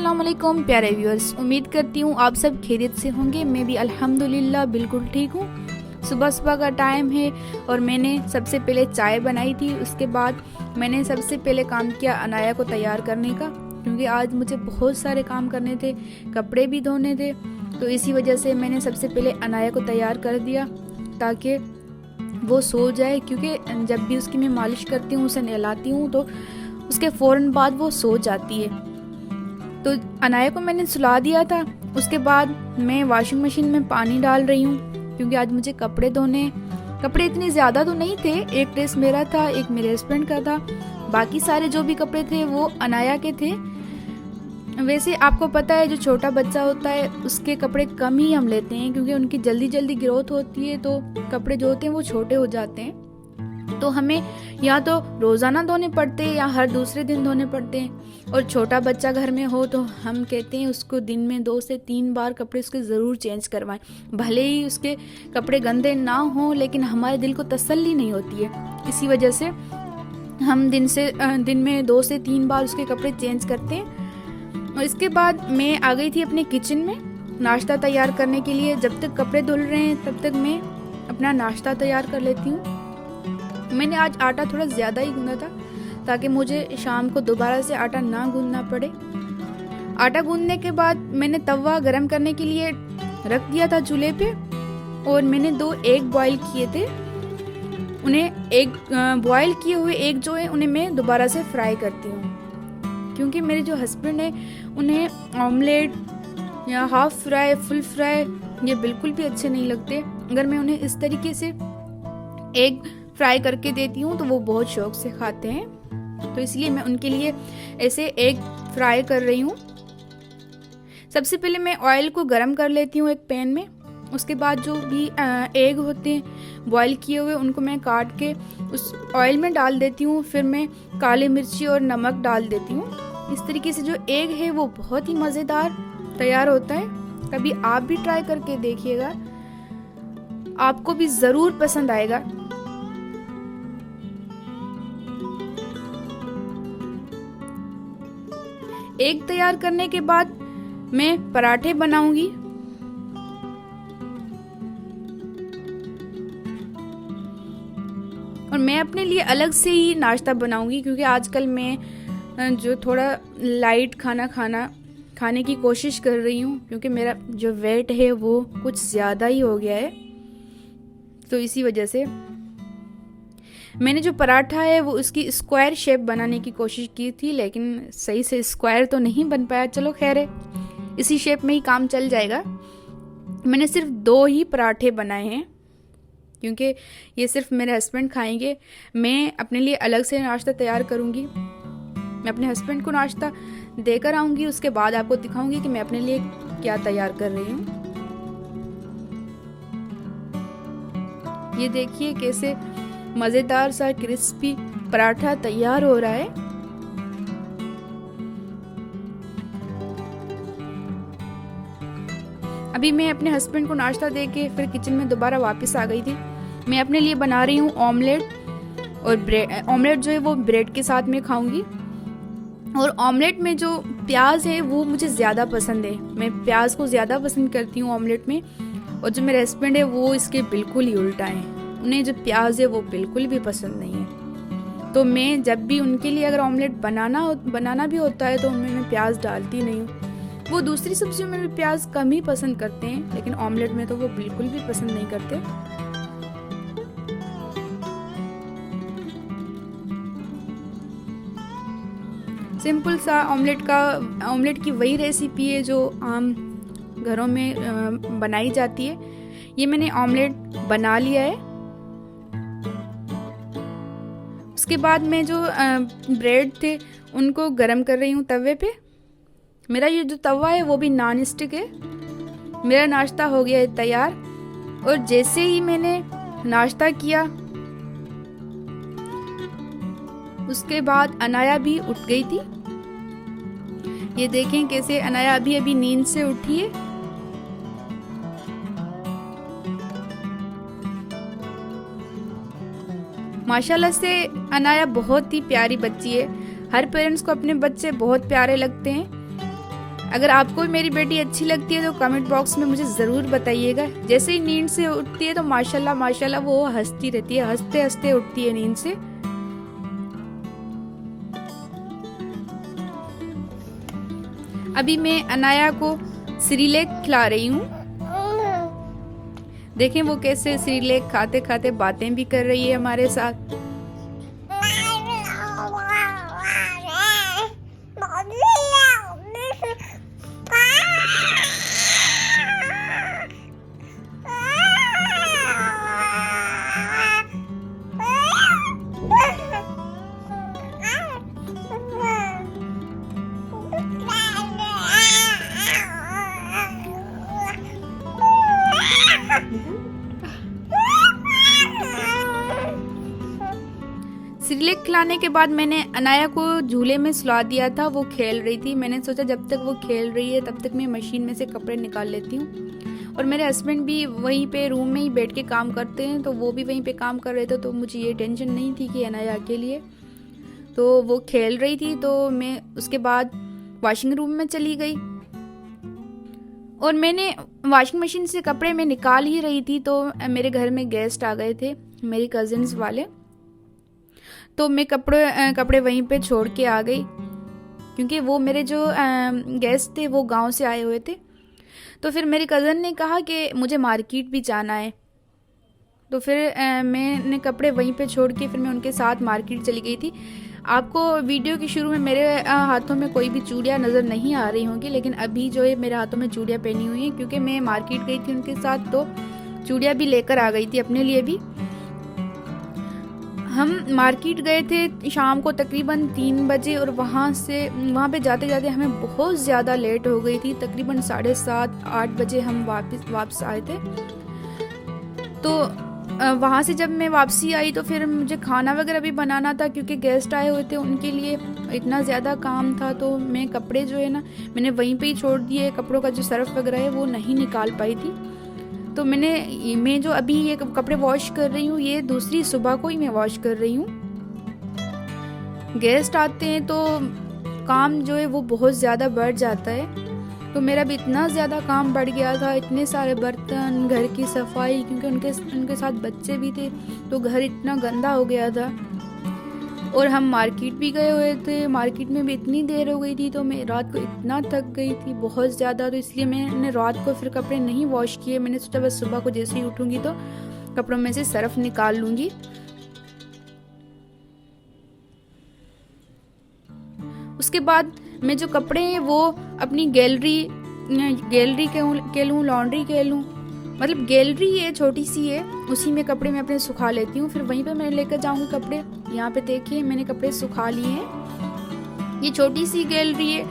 अस्सलाम वालेकुम प्यारे व्यूअर्स, उम्मीद करती हूँ आप सब खैरियत से होंगे। मैं भी अल्हम्दुलिल्लाह बिल्कुल ठीक हूँ। सुबह सुबह का टाइम है और मैंने सबसे पहले चाय बनाई थी। उसके बाद मैंने सबसे पहले काम किया अनाया को तैयार करने का, क्योंकि आज मुझे बहुत सारे काम करने थे, कपड़े भी धोने थे। तो इसी वजह से मैंने सबसे पहले अनाया को तैयार कर दिया ताकि वो सो जाए, क्योंकि जब भी उसकी मैं मालिश करती हूँ, उसे नहलाती हूँ, तो उसके फ़ौरन बाद वो सो जाती है। तो अनाया को मैंने सुला दिया था। उसके बाद मैं वॉशिंग मशीन में पानी डाल रही हूँ, क्योंकि आज मुझे कपड़े धोने। कपड़े इतने ज़्यादा तो नहीं थे, एक ड्रेस मेरा था, एक मेरे हस्बैंड का था, बाकी सारे जो भी कपड़े थे वो अनाया के थे। वैसे आपको पता है, जो छोटा बच्चा होता है उसके कपड़े कम ही हम लेते हैं, क्योंकि उनकी जल्दी जल्दी ग्रोथ होती है, तो कपड़े जो होते हैं वो छोटे हो जाते हैं। तो हमें या तो रोज़ाना धोने पड़ते हैं या हर दूसरे दिन धोने पड़ते हैं। और छोटा बच्चा घर में हो तो हम कहते हैं उसको दिन में 2 से 3 बार कपड़े उसके ज़रूर चेंज करवाएं। भले ही उसके कपड़े गंदे ना हों, लेकिन हमारे दिल को तसल्ली नहीं होती है। इसी वजह से हम दिन में 2 से 3 बार उसके कपड़े चेंज करते हैं। और इसके बाद मैं आ गई थी अपने किचन में नाश्ता तैयार करने के लिए। जब तक कपड़े धुल रहे हैं तब तक मैं अपना नाश्ता तैयार कर लेती हूँ। मैंने आज आटा थोड़ा ज़्यादा ही गूंदा था, ताकि मुझे शाम को दोबारा से आटा ना गूंदना पड़े। आटा गूंदने के बाद मैंने तवा गरम करने के लिए रख दिया था चूल्हे पे, और मैंने 2 एग बॉईल किए थे। उन्हें बॉईल किए हुए एग जो है उन्हें मैं दोबारा से फ्राई करती हूँ, क्योंकि मेरे जो हस्बैंड है उन्हें ऑमलेट या हाफ फ्राई, फुल फ्राई ये बिल्कुल भी अच्छे नहीं लगते। अगर मैं उन्हें इस तरीके से एग फ्राई करके देती हूँ तो वो बहुत शौक से खाते हैं। तो इसलिए मैं उनके लिए ऐसे एग फ्राई कर रही हूँ। सबसे पहले मैं ऑयल को गरम कर लेती हूँ एक पैन में। उसके बाद जो भी एग होते हैं बॉईल किए हुए, उनको मैं काट के उस ऑयल में डाल देती हूँ। फिर मैं काली मिर्ची और नमक डाल देती हूँ। इस तरीके से जो एग है वो बहुत ही मज़ेदार तैयार होता है। कभी आप भी ट्राई करके देखिएगा, आपको भी ज़रूर पसंद आएगा। एग तैयार करने के बाद मैं पराठे बनाऊंगी। और मैं अपने लिए अलग से ही नाश्ता बनाऊंगी, क्योंकि आजकल मैं जो थोड़ा लाइट खाने की कोशिश कर रही हूँ, क्योंकि मेरा जो वेट है वो कुछ ज़्यादा ही हो गया है। तो इसी वजह से मैंने जो पराठा है वो उसकी स्क्वायर शेप बनाने की कोशिश की थी, लेकिन सही से स्क्वायर तो नहीं बन पाया। चलो खैर है, इसी शेप में ही काम चल जाएगा। मैंने सिर्फ 2 ही पराठे बनाए हैं, क्योंकि ये सिर्फ मेरे हस्बैंड खाएंगे। मैं अपने लिए अलग से नाश्ता तैयार करूँगी। मैं अपने हस्बैंड को नाश्ता देकर आऊँगी, उसके बाद आपको दिखाऊँगी कि मैं अपने लिए क्या तैयार कर रही हूँ। ये देखिए कैसे मज़ेदार सा क्रिस्पी पराठा तैयार हो रहा है। अभी मैं अपने हस्बैंड को नाश्ता देके फिर किचन में दोबारा वापस आ गई थी। मैं अपने लिए बना रही हूँ ऑमलेट और ब्रेड। ऑमलेट जो है वो ब्रेड के साथ में खाऊंगी। और ऑमलेट में जो प्याज है वो मुझे ज़्यादा पसंद है। मैं प्याज को ज़्यादा पसंद करती हूँ ऑमलेट में। और जो मेरे हस्बैंड है वो इसके बिल्कुल ही उल्टा है। उन्हें जो प्याज है वो बिल्कुल भी पसंद नहीं है। तो मैं जब भी उनके लिए अगर ऑमलेट बनाना भी होता है तो उनमें मैं प्याज डालती नहीं हूँ। वो दूसरी सब्जियों में भी प्याज कम ही पसंद करते हैं, लेकिन ऑमलेट में तो वो बिल्कुल भी पसंद नहीं करते। सिंपल सा ऑमलेट की वही रेसिपी है जो आम घरों में बनाई जाती है। ये मैंने ऑमलेट बना लिया है। उसके बाद मैं जो ब्रेड थे उनको गरम कर रही हूँ तवे पे। मेरा ये जो तवा है वो भी नॉन स्टिक है। मेरा नाश्ता हो गया है तैयार। और जैसे ही मैंने नाश्ता किया उसके बाद अनाया भी उठ गई थी। ये देखें कैसे अनाया अभी नींद से उठी है। माशाल्लाह से अनाया बहुत ही प्यारी बच्ची है। हर पेरेंट्स को अपने बच्चे बहुत प्यारे लगते हैं। अगर आपको भी मेरी बेटी अच्छी लगती है तो कमेंट बॉक्स में मुझे ज़रूर बताइएगा। जैसे ही नींद से उठती है तो माशाल्लाह माशाल्लाह वो हंसती रहती है, हंसते हंसते उठती है नींद से। अभी मैं अनाया को सेरेलैक खिला रही हूँ। देखें वो कैसे सेरेलैक खाते खाते बातें भी कर रही है हमारे साथ। सेरेलैक खिलाने के बाद मैंने अनाया को झूले में सुला दिया था, वो खेल रही थी। मैंने सोचा जब तक वो खेल रही है तब तक मैं मशीन में से कपड़े निकाल लेती हूँ। और मेरे हस्बैंड भी वहीं पे रूम में ही बैठ के काम करते हैं, तो वो भी वहीं पे काम कर रहे थे, तो मुझे ये टेंशन नहीं थी कि अनाया अकेली है। तो वो खेल रही थी, तो मैं उसके बाद वॉशिंग रूम में चली गई और मैंने वॉशिंग मशीन से कपड़े मैं निकाल ही रही थी तो मेरे घर में गेस्ट आ गए थे, मेरी कजिन्स वाले। तो मैं कपड़े वहीं पे छोड़ के आ गई, क्योंकि वो मेरे जो गेस्ट थे वो गांव से आए हुए थे। तो फिर मेरी कज़न ने कहा कि मुझे मार्केट भी जाना है, तो फिर मैंने कपड़े वहीं पे छोड़ के फिर मैं उनके साथ मार्केट चली गई थी। आपको वीडियो के शुरू में मेरे हाथों में कोई भी चूड़ियाँ नज़र नहीं आ रही होंगी, लेकिन अभी जो है मेरे हाथों में चूड़ियाँ पहनी हुई हैं, क्योंकि मैं मार्केट गई थी उनके साथ, तो चूड़ियाँ भी लेकर आ गई थी अपने लिए भी। हम मार्केट गए थे शाम को तकरीबन 3 बजे और वहाँ पे जाते जाते हमें बहुत ज़्यादा लेट हो गई थी। तकरीबन 7:30-8 बजे हम वापस आए थे। तो वहाँ से जब मैं वापसी आई तो फिर मुझे खाना वगैरह भी बनाना था, क्योंकि गेस्ट आए हुए थे, उनके लिए इतना ज़्यादा काम था। तो मैं कपड़े जो है ना मैंने वहीं पे ही छोड़ दिए, कपड़ों का जो सर्फ वगैरह है वो नहीं निकाल पाई थी। तो मैं जो अभी ये कपड़े वॉश कर रही हूँ ये दूसरी सुबह को ही मैं वॉश कर रही हूँ। गेस्ट आते हैं तो काम जो है वो बहुत ज़्यादा बढ़ जाता है। तो मेरा भी इतना ज़्यादा काम बढ़ गया था, इतने सारे बर्तन, घर की सफाई, क्योंकि उनके साथ बच्चे भी थे, तो घर इतना गंदा हो गया था। और हम मार्केट भी गए हुए थे, मार्केट में भी इतनी देर हो गई थी, तो मैं रात को इतना थक गई थी बहुत ज़्यादा, तो इसलिए मैंने रात को फिर कपड़े नहीं वॉश किए। मैंने सोचा बस सुबह को जैसे ही उठूँगी तो कपड़ों में से सर्फ निकाल लूँगी। उसके बाद मैं जो कपड़े हैं वो अपनी गैलरी के लूँ, लॉन्ड्री के लूँ, मतलब गैलरी है छोटी सी है, उसी में कपड़े मैं अपने सुखा लेती हूँ। फिर वहीं पे मैं लेकर जाऊँगी कपड़े। यहाँ पे देखिए मैंने कपड़े सुखा लिए हैं। ये छोटी सी गैलरी है,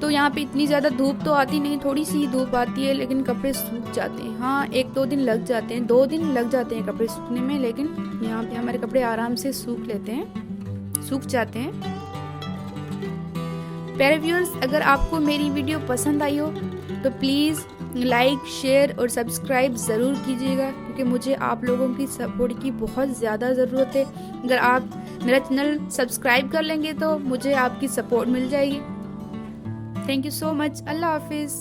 तो यहाँ पे इतनी ज़्यादा धूप तो आती नहीं, थोड़ी सी धूप आती है, लेकिन कपड़े सूख जाते हैं। हाँ 1-2 दिन लग जाते हैं, 2 दिन लग जाते हैं कपड़े सूखने में, लेकिन यहाँ पे हमारे कपड़े आराम से सूख जाते हैं। प्यारे व्यूअर्स, अगर आपको मेरी वीडियो पसंद आई हो तो प्लीज़ लाइक, शेयर और सब्सक्राइब ज़रूर कीजिएगा, क्योंकि मुझे आप लोगों की सपोर्ट की बहुत ज़्यादा ज़रूरत है। अगर आप मेरा चैनल सब्सक्राइब कर लेंगे तो मुझे आपकी सपोर्ट मिल जाएगी। Thank you so much. अल्लाह हाफिज़।